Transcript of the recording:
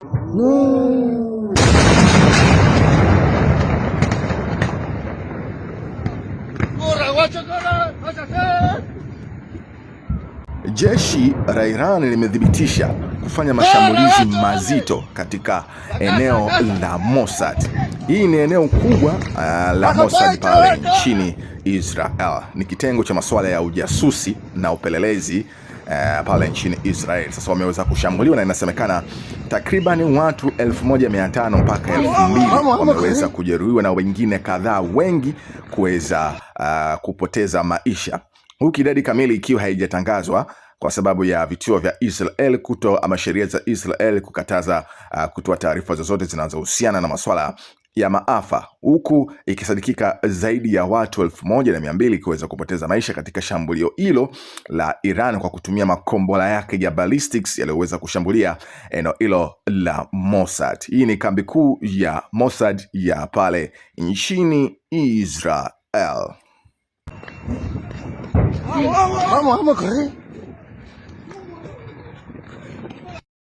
No. Jeshi la Iran limethibitisha kufanya mashambulizi mazito katika eneo la Mossad. Hii ni eneo kubwa la Mossad pale nchini Israel. Ni kitengo cha masuala ya ujasusi na upelelezi pale nchini Israel. Sasa wameweza kushambuliwa na inasemekana takriban watu 1500 mpaka 2000 wameweza kujeruhiwa na wengine kadhaa wengi kuweza kupoteza maisha, huku idadi kamili ikiwa haijatangazwa kwa sababu ya vituo vya Israel ama sheria za Israel kukataza kutoa taarifa zozote zinazohusiana na masuala ya maafa, huku ikisadikika zaidi ya watu 1200 kuweza kupoteza maisha katika shambulio hilo la Iran kwa kutumia makombora yake ya ballistics yaliyoweza kushambulia eneo hilo la Mossad. Hii ni kambi kuu ya Mossad ya pale nchini Israel.